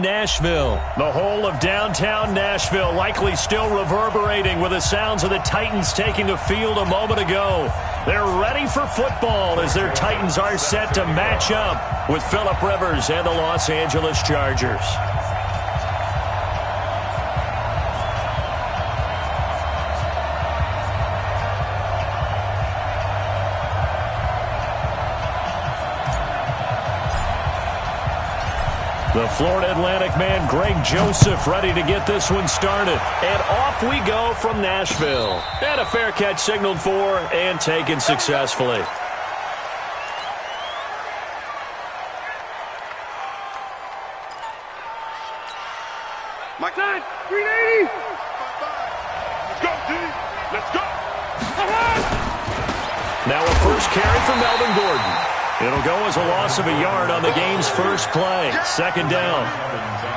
in Nashville. The whole of downtown Nashville likely still reverberating with the sounds of the Titans taking the field a moment ago. They're ready for football as their Titans are set to match up with Phillip Rivers and the Los Angeles Chargers. The Florida Atlantic man, Greg Joseph, ready to get this one started. And off we go from Nashville. And a fair catch signaled for and taken successfully. Mike 9, 380. Let's go, D. Let's go. Now a first carry for Melvin Gordon. It'll go as a loss of a yard on the game's first play. Second down.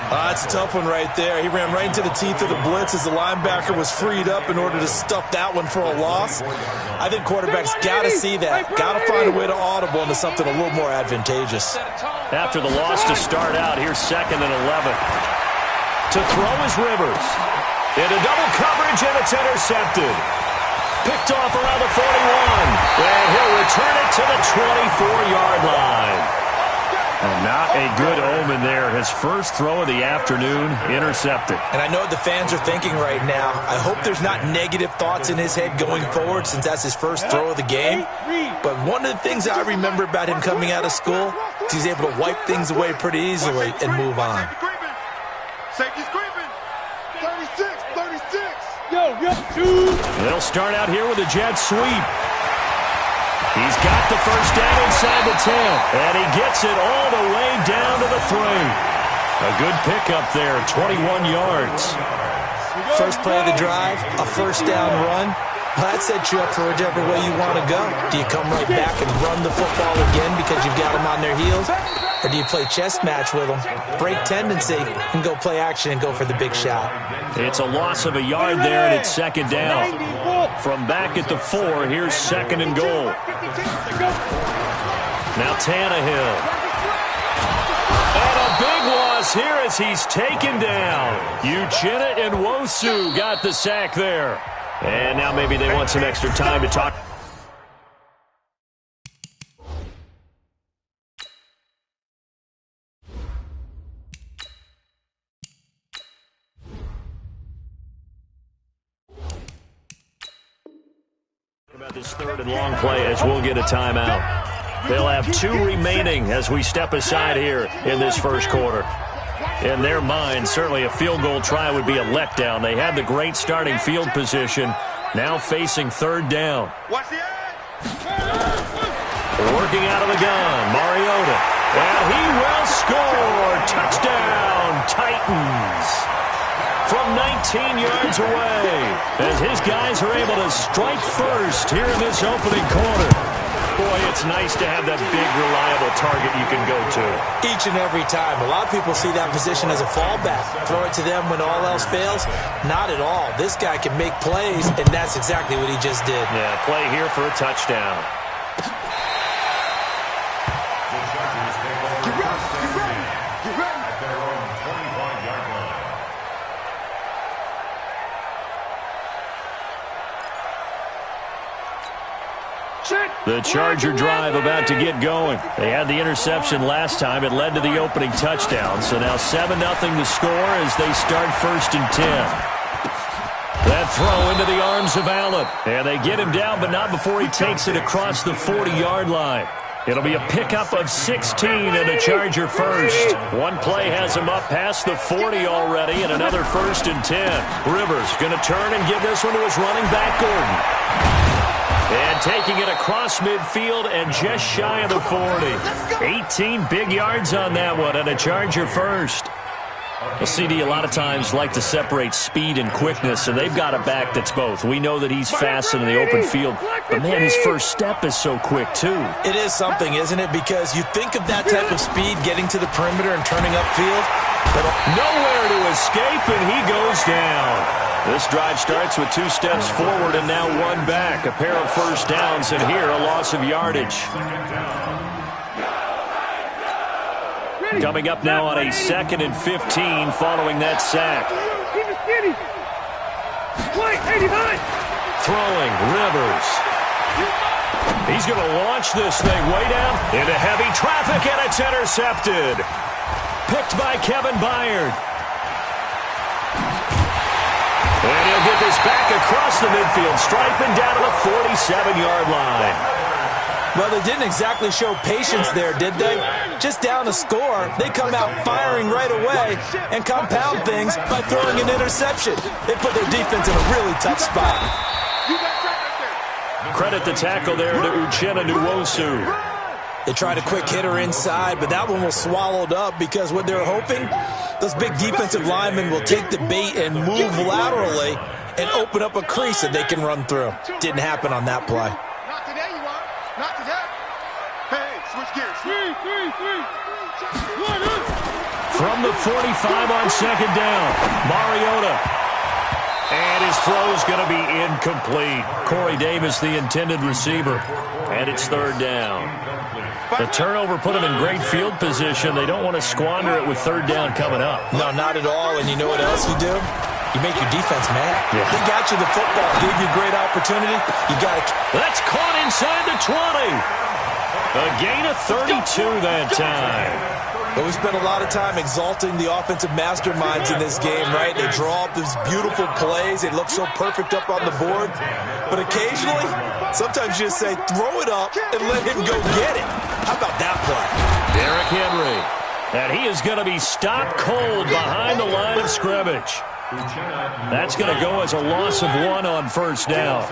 That's a tough one right there. He ran right into the teeth of the blitz as the linebacker was freed up in order to stuff that one for a loss. I think quarterbacks got to see that. Got to find a way to audible into something a little more advantageous. After the loss to start out, here's 2nd and 11. To throw is Rivers. Into double coverage, and it's intercepted. Picked off around the 41. And he'll return it to the 24-yard line. And not a good omen there. His first throw of the afternoon, intercepted. And I know what the fans are thinking right now. I hope there's not negative thoughts in his head going forward since that's his first throw of the game. But one of the things I remember about him coming out of school is he's able to wipe things away pretty easily and move on. Safety's creeping. 36, 36. They'll start out here with a jet sweep. He's got the first down inside the 10, and he gets it all the way down to the 3. A good pickup there, 21 yards. First play of the drive, a first down run. Well, that sets you up for whichever way you want to go. Do you come right back and run the football again because you've got them on their heels? Or do you play chess match with them, break tendency, and go play action and go for the big shot? It's a loss of a yard there, and it's second down. From back at the 4, here's 2nd and goal. Now Tannehill. And a big loss here as he's taken down. Uchenna and Nwosu got the sack there. And now maybe they want some extra time to talk. About this 3rd and long play as we'll get a timeout. They'll have 2 remaining as we step aside here in this first quarter. In their mind, certainly a field goal try would be a letdown. They had the great starting field position, now facing 3rd down. Watch the edge. Working out of the gun, Mariota. And he will score. Touchdown, Titans. From 19 yards away, as his guys are able to strike first here in this opening quarter. Boy, it's nice to have that big, reliable target you can go to. Each and every time. A lot of people see that position as a fallback. Throw it to them when all else fails. Not at all. This guy can make plays, and that's exactly what he just did. Yeah, play here for a touchdown. The Charger drive about to get going. They had the interception last time. It led to the opening touchdown. So now 7-0 to score as they start 1st and 10. That throw into the arms of Allen. And they get him down, but not before he takes it across the 40-yard line. It'll be a pickup of 16 and a Charger first. One play has him up past the 40 already, and another 1st and 10. Rivers going to turn and give this one to his running back, Gordon. And taking it across midfield and just shy of the 40. 18 big yards on that one, and a Charger first. Well, CD a lot of times like to separate speed and quickness, and they've got a back that's both. We know that he's fast in the open field, but, man, his first step is so quick, too. It is something, isn't it? Because you think of that type of speed getting to the perimeter and turning upfield, but nowhere to escape, and he goes down. This drive starts with 2 steps forward and now 1 back. A pair of first downs, and here a loss of yardage. Coming up now on a 2nd and 15 following that sack. Throwing, Rivers. He's going to launch this thing way down into heavy traffic, and it's intercepted. Picked by Kevin Byard. And he'll get this back across the midfield stripe and down to the 47-yard line. Well, they didn't exactly show patience there, did they? Just down a score, they come out firing right away and compound things by throwing an interception. They put their defense in a really tough spot. Credit the tackle there to Uchenna Nwosu. They tried a quick hitter inside, but that one was swallowed up because what they're hoping, those big defensive linemen will take the bait and move laterally and open up a crease that they can run through. Didn't happen on that play. Not today, you are. Not today. Hey, switch gears. From the 45 on 2nd down, Mariota. And his throw's going to be incomplete. Corey Davis, the intended receiver. And it's 3rd down. The turnover put them in great field position. They don't want to squander it with 3rd down coming up. No, not at all. And you know what else you do? You make your defense mad. Yeah. They got you the football, gave you a great opportunity. You got to. That's caught inside the 20. A gain of 32 that time. But we spent a lot of time exalting the offensive masterminds in this game, right? They draw up these beautiful plays. They look so perfect up on the board. But occasionally, sometimes you just say, throw it up and let him go get it. How about that play? Derrick Henry. And he is going to be stopped cold behind the line of scrimmage. That's going to go as a loss of 1 on 1st down.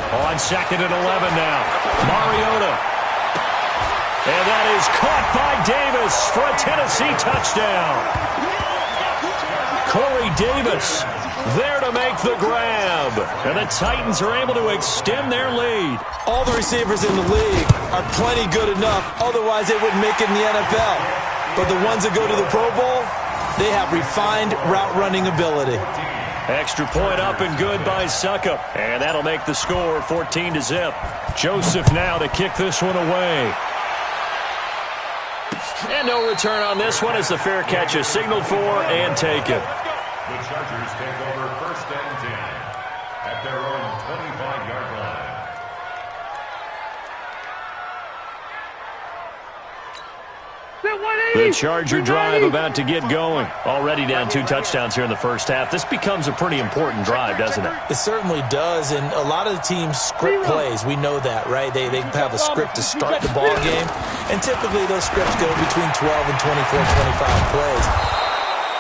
On 2nd and 11 now. Mariota. And that is caught by Davis for a Tennessee touchdown. Corey Davis there to make the grab. And the Titans are able to extend their lead. All the receivers in the league are plenty good enough. Otherwise, they wouldn't make it in the NFL. But the ones that go to the Pro Bowl, they have refined route running ability. Extra point up and good by Suckup. And that'll make the score 14-0. Joseph now to kick this one away. And no return on this one as the fair catch is signaled for and taken. The Chargers take over 1st and 10 at their own 25-yard line. The Charger drive about to get going. Already down 2 touchdowns here in the first half. This becomes a pretty important drive, doesn't it? It certainly does, and a lot of the teams script plays. We know that, right? They have a script to start the ball game, and typically those scripts go between 12 and 24, 25 plays.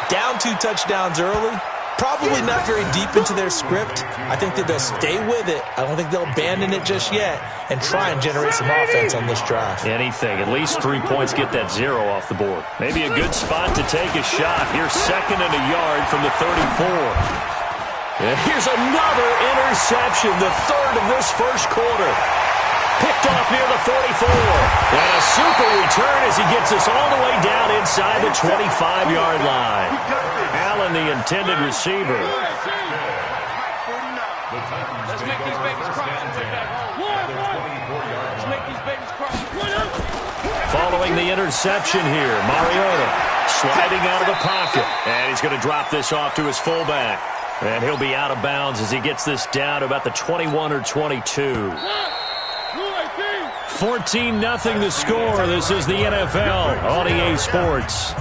Down 2 touchdowns early, probably not very deep into their script. I think that they'll stay with it. I don't think they'll abandon it just yet and try and generate some offense on this drive. Anything. At least 3 points get that 0 off the board. Maybe a good spot to take a shot. Here's 2nd and a yard from the 34. And here's another interception, the 3rd of this first quarter. Picked off near the 44. And a super return as he gets us all the way down inside the 25-yard line. Allen, the intended receiver. Let's make these babies cry. Let's make these babies cry. Following the interception here, Mariota sliding out of the pocket. And he's going to drop this off to his fullback. And he'll be out of bounds as he gets this down to about the 21 or 22. 14-0 the score. This is the NFL on EA Sports.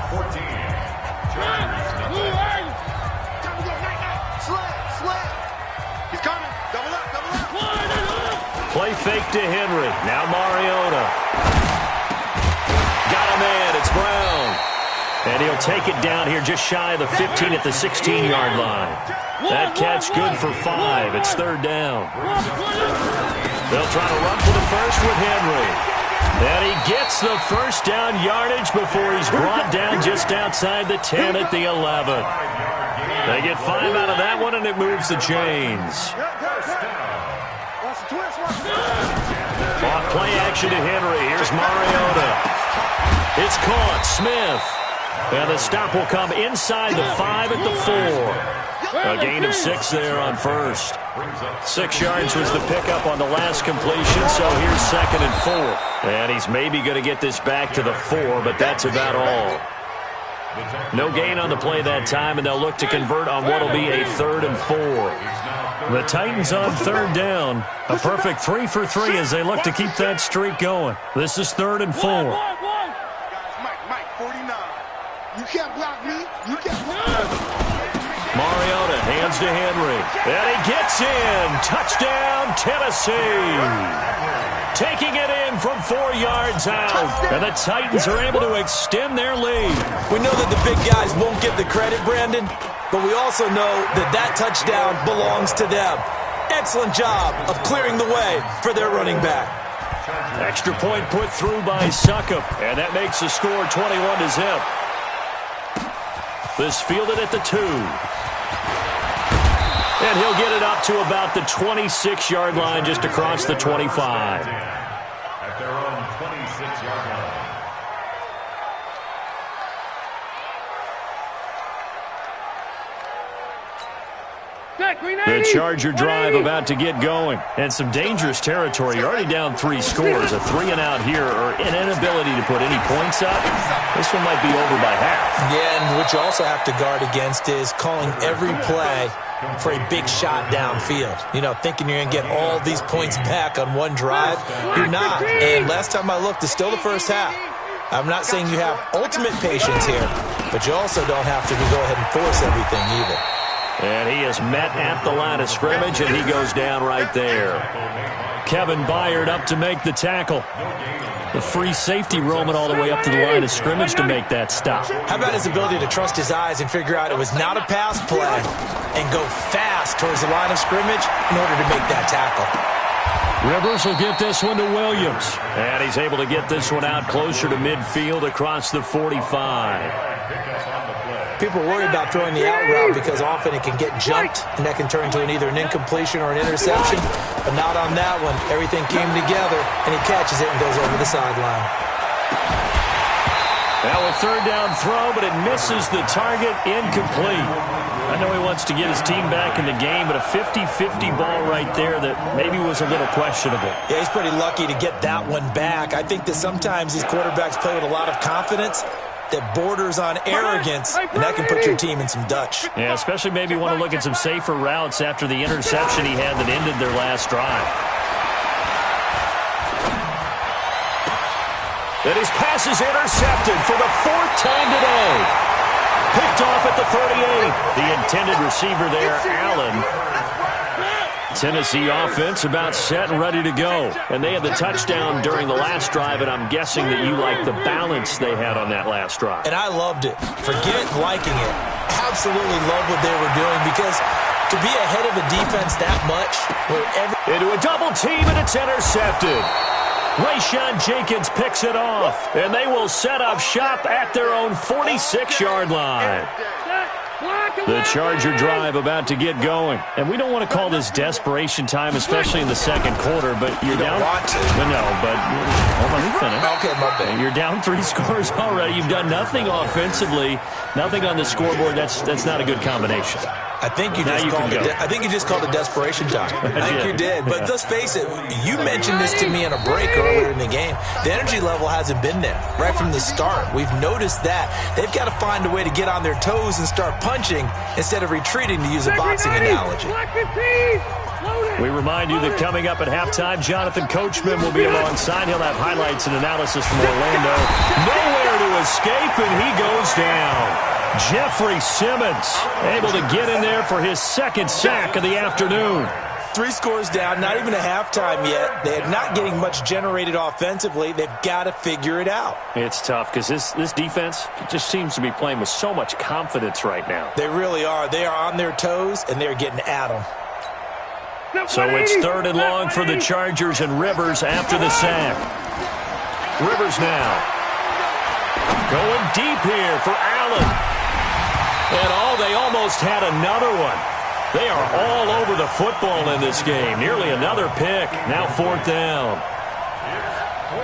He's coming. Double up, double up. Play fake to Henry. Now Mariota. Got a man. It's Brown. And he'll take it down here just shy of the 15 at the 16-yard line. That catch good for 5. It's 3rd down. They'll try to run for the first with Henry. And he gets the first down yardage before he's brought down just outside the 10 at the 11. They get 5 out of that one, and it moves the chains. Off play action to Henry. Here's Mariota. It's caught. Smith. And the stop will come inside the 5 at the 4. A gain of 6 there on 1st. 6 yards was the pickup on the last completion, so here's 2nd and 4. And he's maybe going to get this back to the 4, but that's about all. No gain on the play that time, and they'll look to convert on what will be a 3rd and 4. The Titans on 3rd down. A perfect 3 for 3 as they look to keep that streak going. This is 3rd and 4. Mike, 49. You can't block me. You can't block me. Mariota hands to Henry. And he gets in. Touchdown, Tennessee. Taking it in from 4 yards out. And the Titans are able to extend their lead. We know that the big guys won't get the credit, Brandon, but we also know that that touchdown belongs to them. Excellent job of clearing the way for their running back. Extra point put through by Succop, and that makes the score 21-0. This fielded at the 2. And he'll get it up to about the 26-yard line, just across the 25. At their own 26-yard line. The Charger drive about to get going. And some dangerous territory. You're already down 3 scores. A 3-and-out here, or an inability to put any points up. This one might be over by half. Yeah, and what you also have to guard against is calling every play for a big shot downfield. You know, thinking you're going to get all these points back on one drive. You're not. And last time I looked, it's still the first half. I'm not saying you have ultimate patience here, but you also don't have to go ahead and force everything either. And he is met at the line of scrimmage, and he goes down right there. Kevin Byard up to make the tackle. The free safety roaming all the way up to the line of scrimmage to make that stop. How about his ability to trust his eyes and figure out it was not a pass play and go fast towards the line of scrimmage in order to make that tackle? Rivers will get this one to Williams. And he's able to get this one out closer to midfield across the 45. People worry about throwing the out route because often it can get jumped, and that can turn into either an incompletion or an interception. But not on that one. Everything came together, and he catches it and goes over the sideline. Now a 3rd down throw, but it misses the target, incomplete. I know he wants to get his team back in the game, but a 50-50 ball right there that maybe was a little questionable. Yeah, he's pretty lucky to get that one back. I think that sometimes these quarterbacks play with a lot of confidence that borders on arrogance, and that can put your team in some Dutch. Yeah, especially maybe want to look at some safer routes after the interception he had that ended their last drive. And his pass is intercepted for the 4th time today. Picked off at the 38. The intended receiver there, Allen. Tennessee offense about set and ready to go. And they had the touchdown during the last drive, and I'm guessing that you like the balance they had on that last drive. And I loved it. Forget liking it. Absolutely love what they were doing, because to be ahead of a defense that much, into a double team, and it's intercepted. Rayshawn Jenkins picks it off, and they will set up shop at their own 46-yard line. The Charger drive about to get going. And we don't want to call this desperation time, especially in the second quarter, but you're down. Want to. No, but hold on, let me finish. Okay, my bad. You're down 3 scores already. You've done nothing offensively, nothing on the scoreboard. That's not a good combination. I think you just called it desperation time. I think you did. But let's face it, you mentioned this to me in a break earlier in the game. The energy level hasn't been there right from the start. We've noticed that. They've got to find a way to get on their toes and start punching instead of retreating, to use a boxing analogy. We remind you that coming up at halftime, Jonathan Coachman will be alongside. He'll have highlights and analysis from Orlando. Nowhere to escape, and he goes down. Jeffrey Simmons able to get in there for his 2nd sack of the afternoon. 3 scores down, not even a halftime yet. They're not getting much generated offensively. They've got to figure it out. It's tough because this defense just seems to be playing with so much confidence right now. They really are. They are on their toes, and they're getting at them. So it's 3rd and long for the Chargers, and Rivers after the sack. Rivers now going deep here for Allen. And they almost had another one. They are all over the football in this game. Nearly another pick. Now 4th down.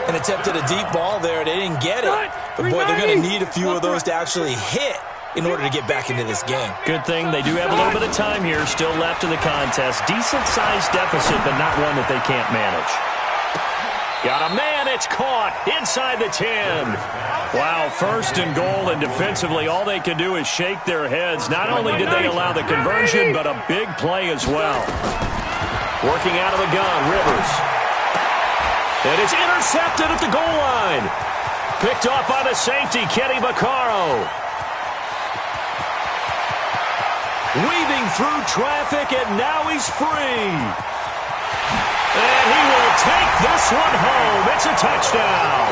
And attempted a deep ball there. They didn't get it. But, boy, they're going to need a few of those to actually hit in order to get back into this game. Good thing they do have a little bit of time here still left in the contest. Decent-sized deficit, but not one that they can't manage. Got a man, it's caught inside the 10. Wow, first and goal, and defensively all they can do is shake their heads. Not only did they allow the conversion, but a big play as well. Working out of the gun, Rivers. And it's intercepted at the goal line. Picked off by the safety, Kenny Vaccaro. Weaving through traffic, and now he's free. And he will take this one home. It's a touchdown.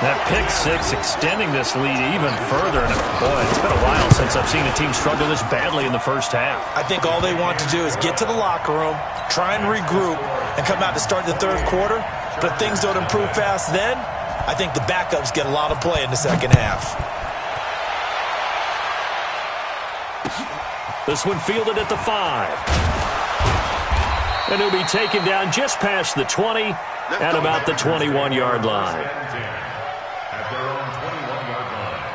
That pick six extending this lead even further. And boy, it's been a while since I've seen a team struggle this badly in the first half. I think all they want to do is get to the locker room, try and regroup, and come out to start the third quarter. But if things don't improve fast then, I think the backups get a lot of play in the second half. This one fielded at the 5. And he'll be taken down just past the 20 at about the 21-yard line. At their own 21-yard line.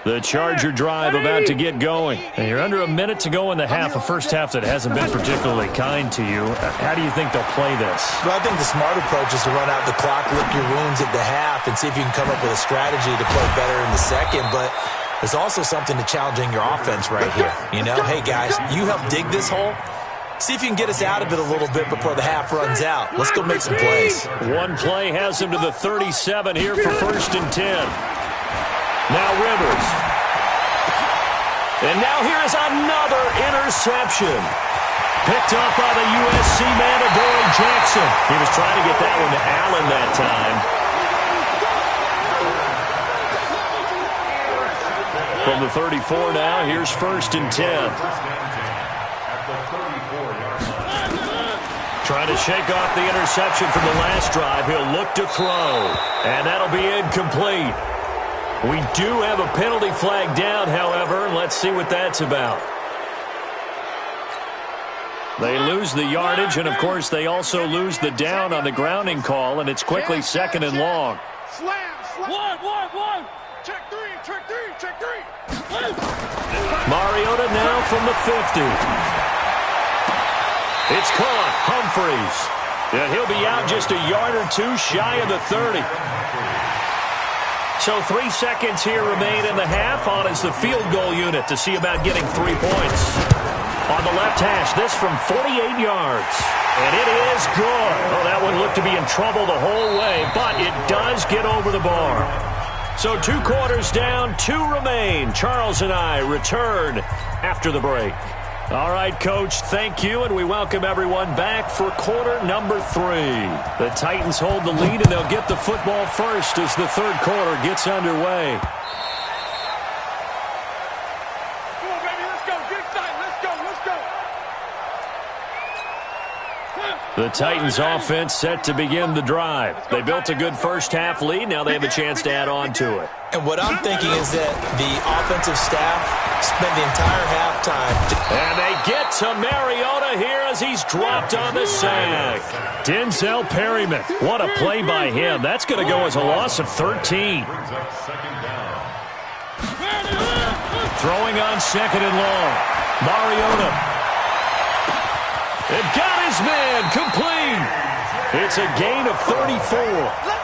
The Charger drive about to get going. And you're under a minute to go in the half, a first half that hasn't been particularly kind to you. How do you think they'll play this? Well, I think the smart approach is to run out the clock, lick your wounds at the half, and see if you can come up with a strategy to play better in the second. But there's also something to challenging your offense right here. You know, hey, guys, you help dig this hole. See if you can get us out of it a little bit before the half runs out. Let's go make some plays. One play has him to the 37 here for 1st and 10. Now Rivers. And now here is another interception. Picked up by the USC man, Adoree Jackson. He was trying to get that one to Allen that time. From the 34 now, here's 1st and 10. Trying to shake off the interception from the last drive. He'll look to throw. And that'll be incomplete. We do have a penalty flag down, however, and let's see what that's about. They lose the yardage, and, of course, they also lose the down on the grounding call, and it's quickly 2nd and long. Slam, slam. One. Check three. Mariota now from the 50. It's caught. Humphreys. And he'll be out just a yard or two shy of the 30. So 3 seconds here remain in the half. On is the field goal unit to see about getting 3 points. On the left hash, this from 48 yards. And it is good. Oh, that one looked to be in trouble the whole way, but it does get over the bar. So 2 quarters down, 2 remain. Charles and I return after the break. All right, Coach, thank you, and we welcome everyone back for quarter number 3. The Titans hold the lead, and they'll get the football first as the third quarter gets underway. Come on, baby, let's go. Get excited. Let's go. The Titans offense set to begin the drive. They built a good first half lead. Now they have a chance to add on to it. And what I'm thinking is that the offensive staff spent the entire halftime. And they get to Mariota here as he's dropped on the sack. Denzel Perryman. What a play by him. That's going to go as a loss of 13. Throwing on 2nd and long. Mariota. And got his man complete. It's a gain of 34.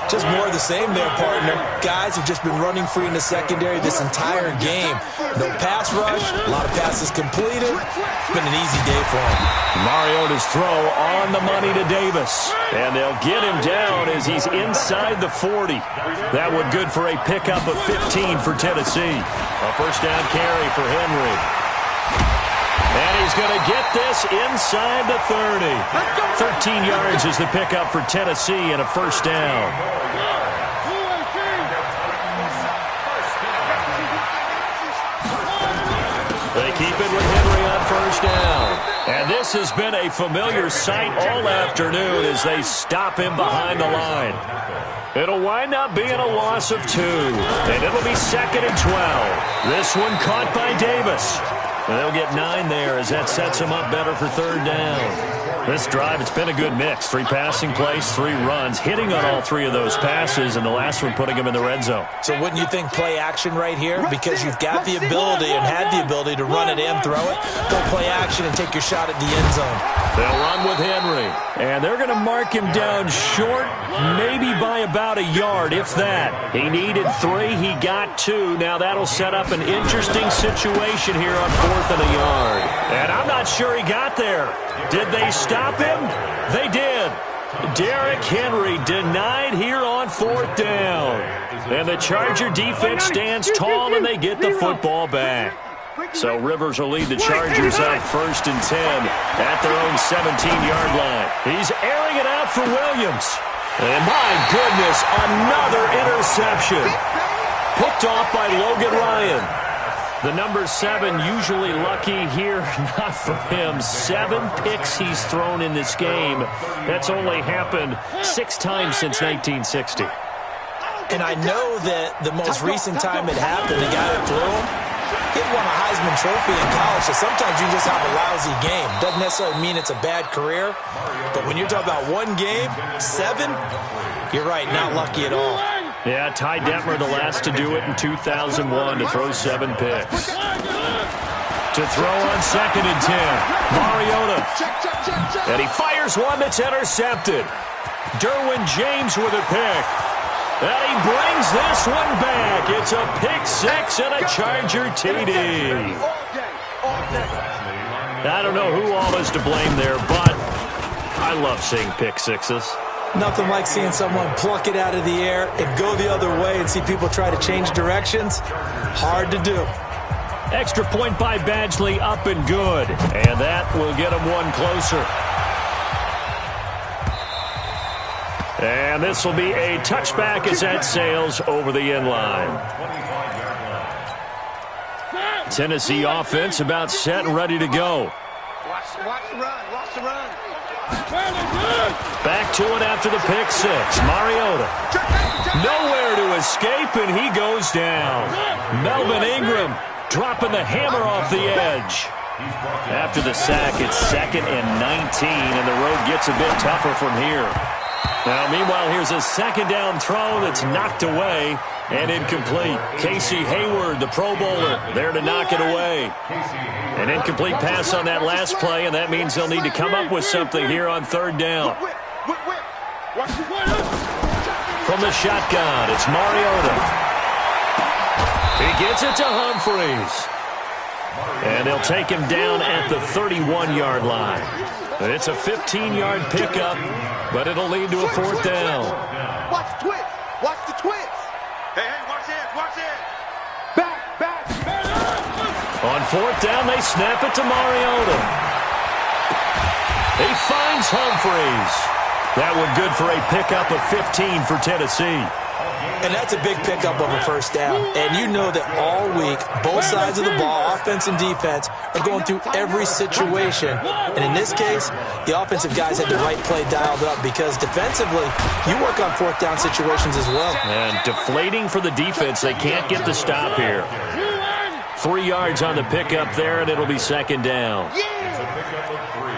Just more of the same there, partner. Guys have just been running free in the secondary this entire game. No pass rush, a lot of passes completed. It's been an easy day for him. Mariota's throw on the money to Davis. And they'll get him down as he's inside the 40. That one good for a pickup of 15 for Tennessee. A first down carry for Henry. And he's going to get this inside the 30. 13 yards is the pickup for Tennessee and a first down. They keep it with Henry on first down. And this has been a familiar sight all afternoon as they stop him behind the line. It'll wind up being a loss of 2. And it'll be 2nd and 12. This one caught by Davis. And they'll get 9 there as that sets them up better for third down. This drive, it's been a good mix. 3 passing plays, 3 runs, hitting on all 3 of those passes, and the last one putting them in the red zone. So wouldn't you think play action right here? Because you've got the ability and had the ability to run it and throw it. Go play action and take your shot at the end zone. They'll run with Henry. And they're going to mark him down short, maybe by about a yard, if that. He needed 3. He got 2. Now that'll set up an interesting situation here on 4th and a yard. And I'm not sure he got there. Did they stop him? They did. Derrick Henry denied here on 4th down. And the Charger defense stands tall, and they get the football back. So Rivers will lead the Chargers out 1st and 10 at their own 17-yard line. He's airing it out for Williams. And my goodness, another interception. Picked off by Logan Ryan. The number 7 usually lucky here, not for him. 7 picks he's thrown in this game. That's only happened 6 times since 1960. And I know that the most recent time it happened, the guy that threw him, he won a Heisman Trophy in college, so sometimes you just have a lousy game. Doesn't necessarily mean it's a bad career, but when you're talking about 1 game, 7, you're right, not lucky at all. Yeah, Ty Detmer, the last to do it in 2001, to throw 7 picks. To throw on 2nd and 10, Mariota. And he fires one that's intercepted. Derwin James with a pick. And he brings this one back. It's a pick 6 and a Charger TD. I don't know who all is to blame there, but I love seeing pick 6s. Nothing like seeing someone pluck it out of the air and go the other way and see people try to change directions. Hard to do. Extra point by Badgley, up and good. And that will get him 1 closer. And this will be a touchback as that sails over the end line. Tennessee offense about set and ready to go. Watch the run. Watch the run. Back to it after the pick 6. Mariota. Nowhere to escape, and he goes down. Melvin Ingram dropping the hammer off the edge. After the sack, it's 2nd and 19, and the road gets a bit tougher from here. Now, meanwhile, here's a 2nd down throw that's knocked away and incomplete. Casey Hayward, the Pro Bowler, there to knock it away. An incomplete pass on that last play, and that means they'll need to come up with something here on 3rd down. From the shotgun, it's Mariota. He gets it to Humphries. And they'll take him down at the 31-yard line. It's a 15-yard pickup, but it'll lead to a 4th down. Watch the twist. Watch the twist. Hey, watch it. Watch it. Back. On 4th down, they snap it to Mariota. He finds Humphries. That one good for a pickup of 15 for Tennessee. And that's a big pickup of a 1st down. And you know that all week, both sides of the ball, offense and defense, are going through every situation. And in this case, the offensive guys had the right play dialed up because defensively, you work on 4th down situations as well. And deflating for the defense. They can't get the stop here. 3 yards on the pickup there, and it'll be 2nd down. It's a pickup of 3.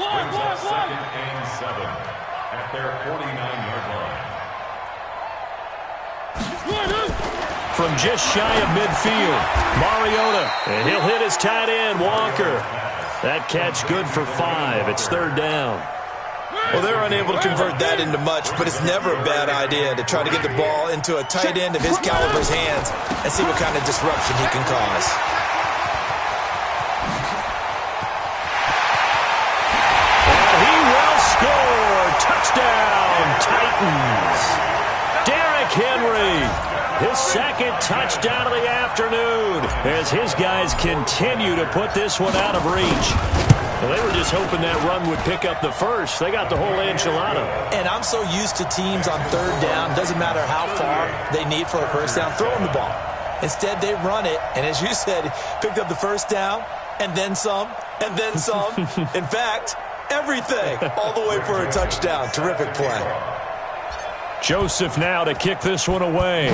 Brings up 2nd and 7 at their 49-yard line. From just shy of midfield, Mariota, and he'll hit his tight end, Walker. That catch good for 5. It's 3rd down. Well, they're unable to convert that into much, but it's never a bad idea to try to get the ball into a tight end of his caliber's hands and see what kind of disruption he can cause. And he will score. Touchdown, Titans. Derrick Henry, his 2nd touchdown of the afternoon as his guys continue to put this one out of reach. Well, they were just hoping that run would pick up the first. They got the whole enchilada. And I'm so used to teams on 3rd down, doesn't matter how far they need for a 1st down, throwing the ball. Instead, they run it, and as you said, picked up the 1st down, and then some, and then some. In fact, everything, all the way for a touchdown. Terrific play. Joseph now to kick this one away.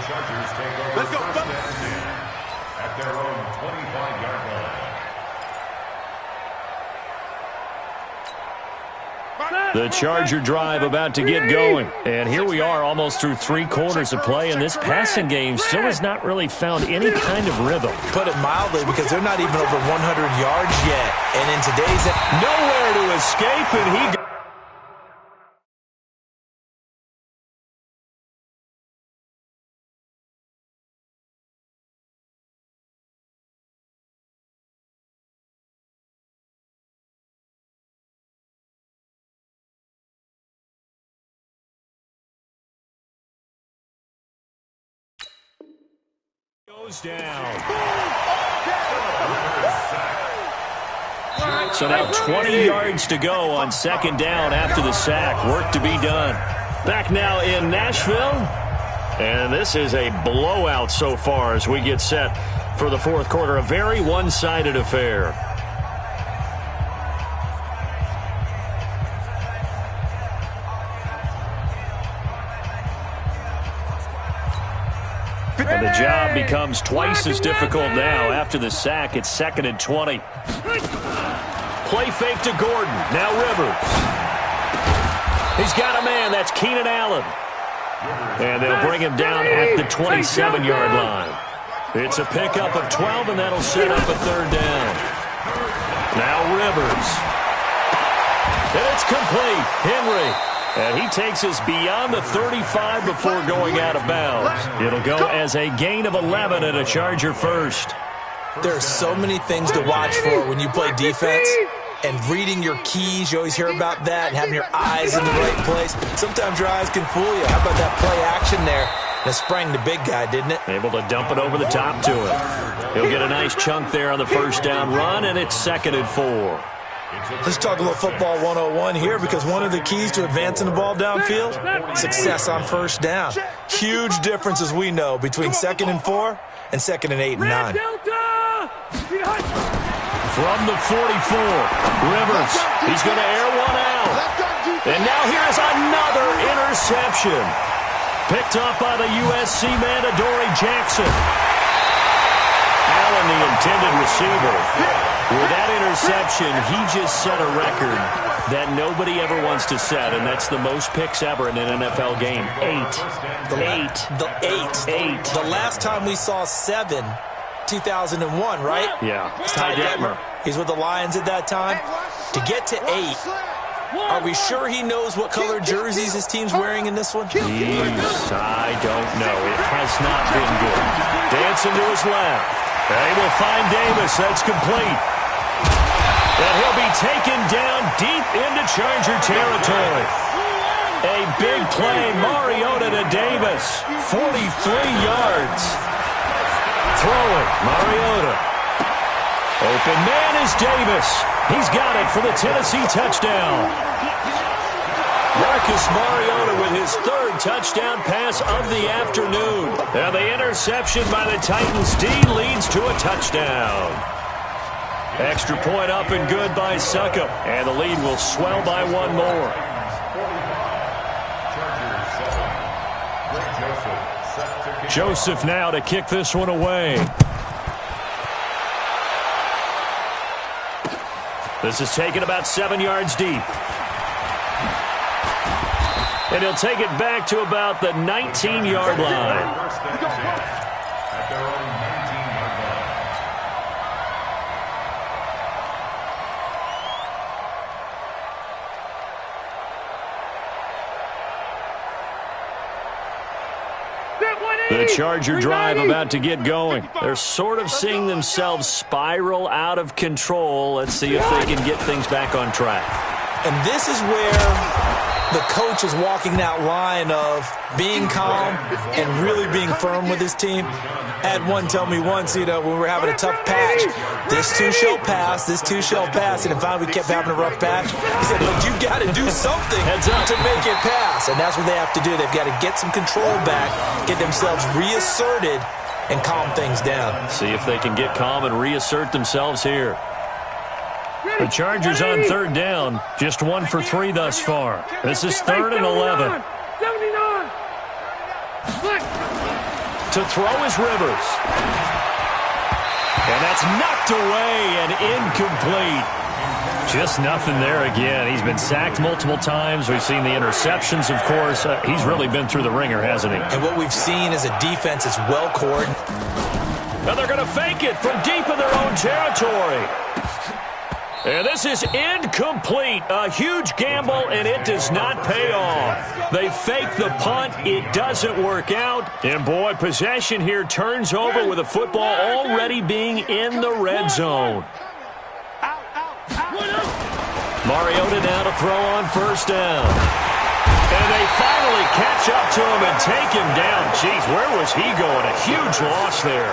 Chargers take over Let's go, first and 10 at their own 25-yard line. The Charger drive about to get going. And here we are almost through 3 quarters of play, and this passing game still has not really found any kind of rhythm. Put it mildly, because they're not even over 100 yards yet. And in today's... Nowhere to escape, and he... goes down. So now 20 yards to go on second down after the sack. Work to be done. Back now in Nashville. And this is a blowout so far as we get set for the fourth quarter. A very one-sided affair. And the job becomes twice as difficult now. After the sack, it's 2nd and 20. Play fake to Gordon. Now Rivers. He's got a man. That's Keenan Allen. And they'll bring him down at the 27-yard line. It's a pickup of 12, and that'll set up a third down. Now Rivers. And it's complete. Henry. And he takes us beyond the 35 before going out of bounds. It'll go as a gain of 11 and a Charger first. There are so many things to watch for when you play defense. And reading your keys, you always hear about that, and having your eyes in the right place. Sometimes your eyes can fool you. How about that play action there? That sprang the big guy, didn't it? Able to dump it over the top to him. He'll get a nice chunk there on the first down run, and it's 2nd and 4. Let's talk a little football 101 here, because one of the keys to advancing the ball downfield, success on first down. Huge difference, as we know, between 2nd and 4 and 2nd and 8 and 9. From the 44, Rivers. He's going to air one out. And now here's another interception. Picked up by the USC man, Adoree Jackson. Allen, the intended receiver. With that interception, he just set a record that nobody ever wants to set, and that's the most picks ever in an NFL game. 8. The last time we saw 7, 2001, right? Yeah. Ty Detmer. He's with the Lions at that time. To get to 8, are we sure he knows what color jerseys his team's wearing in this one? Jeez, I don't know. It has not been good. Dancing to his left. They will find Davis. That's complete. And he'll be taken down deep into Charger territory. A big play. Mariota to Davis. 43 yards. Throwing. Mariota. Open man is Davis. He's got it for the Tennessee touchdown. Marcus Mariota with his 3rd touchdown pass of the afternoon. And the interception by the Titans D leads to a touchdown. Extra point up and good by Succop. And the lead will swell by 1 more. Joseph now to kick this one away. This is taken about 7 yards deep. And he'll take it back to about the 19-yard line. The Charger drive about to get going. They're sort of seeing themselves spiral out of control. Let's see if they can get things back on track. And this is where the coach is walking that line of being calm and really being firm with his team. I had one tell me once, when we were having a tough patch, this too shall pass, this too shall pass. And finally we kept having a rough patch. He said, but you got to do something to make it pass. And that's what they have to do. They've got to get some control back, get themselves reasserted, and calm things down. See if they can get calm and reassert themselves here. The Chargers on 3rd down, just 1 for 3 thus far. This is 3rd and 11. To throw is Rivers. And that's knocked away and incomplete. Just nothing there again. He's been sacked multiple times. We've seen the interceptions, of course. He's really been through the ringer, hasn't he? And what we've seen is a defense that's well coordinated. Now they're going to fake it from deep in their own territory. And this is incomplete. A huge gamble, and it does not pay off. They fake the punt. It doesn't work out. And, boy, possession here turns over with the football already being in the red zone. Mariota now to throw on first down. And they finally catch up to him and take him down. Jeez, where was he going? A huge loss there.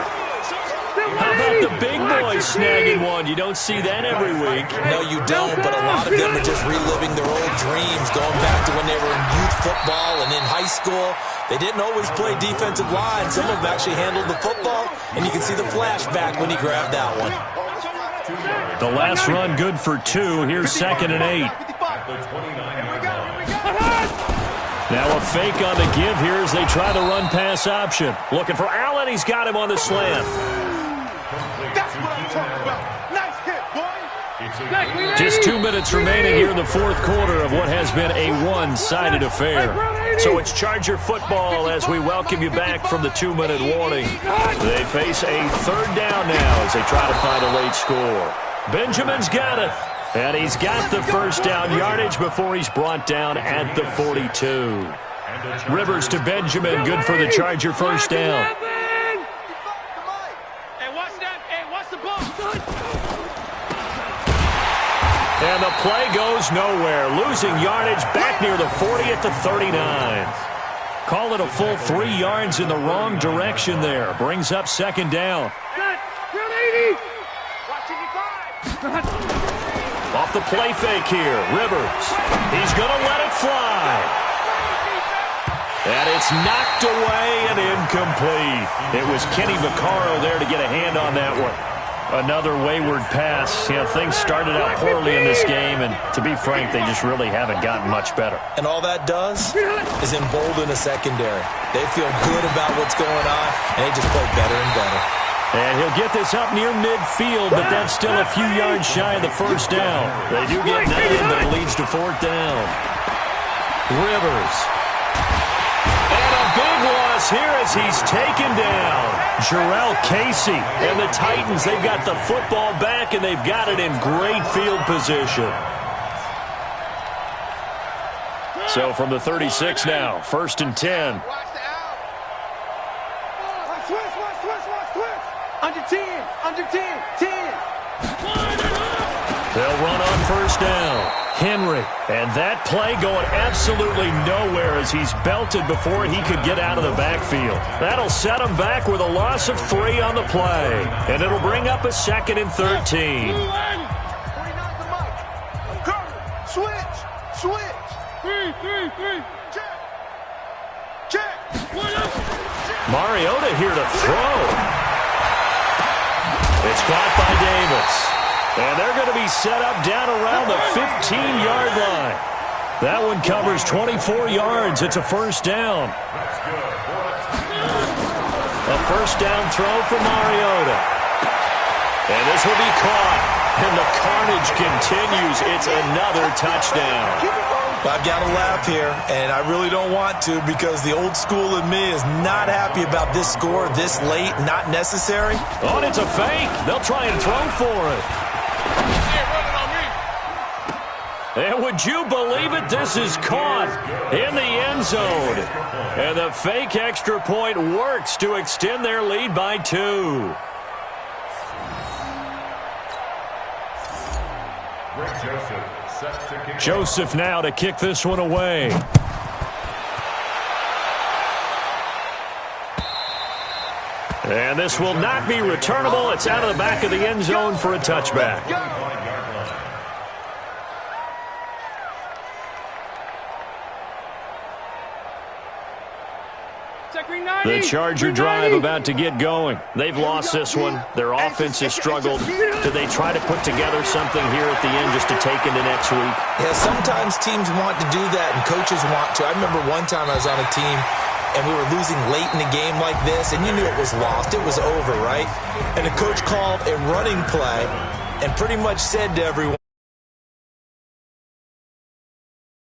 How about the big boys snagging one? You don't see that every week. No, you don't, but a lot of them are just reliving their old dreams, going back to when they were in youth football and in high school. They didn't always play defensive line. Some of them actually handled the football, and you can see the flashback when he grabbed that one. The last run good for 2. Here's 2nd and 8. Now a fake on the give here as they try the run-pass option. Looking for Allen. He's got him on the slant. That's what I'm talking about. Nice hit, boy. Just 2 minutes remaining here in the fourth quarter of what has been a one-sided affair. So it's Charger football as we welcome you back from the 2-minute warning. They face a third down now as they try to find a late score. Benjamin's got it. And he's got the first down yardage before he's brought down at the 42. Rivers to Benjamin, good for the Charger first down. And the play goes nowhere. Losing yardage back near the 40 at the 39. Call it a full 3 yards in the wrong direction there. Brings up 2nd down. Off the play fake here, Rivers. He's going to let it fly. And it's knocked away and incomplete. It was Kenny Vaccaro there to get a hand on that one. Another wayward pass. You know, things started out poorly in this game, and to be frank, they just really haven't gotten much better. And all that does is embolden a secondary. They feel good about what's going on, and they just play better and better. And he'll get this up near midfield, but that's still a few yards shy of the first down. They do get 9, but it leads to 4th down. Rivers. And a big loss here as he's taken down. Jarrell Casey and the Titans, they've got the football back, and they've got it in great field position. So from the 36 now, 1st and 10. Under 10, under 10, 10. They'll run on first down. Henry, and that play going absolutely nowhere as he's belted before he could get out of the backfield. That'll set him back with a loss of 3 on the play, and it'll bring up a 2nd and 13. Switch, switch. 3. Check. Mariota here to throw. It's caught by Davis. And they're going to be set up down around the 15-yard line. That one covers 24 yards. It's a first down. A first down throw for Mariota. And this will be caught. And the carnage continues. It's another touchdown. I've got to laugh here, and I really don't want to because the old school in me is not happy about this score this late, not necessary. Oh, and it's a fake. They'll try and throw for it. And would you believe it? This is caught in the end zone. And the fake extra point works to extend their lead by 2. Joseph now to kick this one away. And this will not be returnable. It's out of the back of the end zone for a touchback. The Charger drive about to get going. They've lost this one. Their offense has struggled. Do they try to put together something here at the end just to take into next week? Yeah, sometimes teams want to do that and coaches want to. I remember one time I was on a team and we were losing late in the game like this, and you knew it was lost, it was over, right? And the coach called a running play and pretty much said to everyone,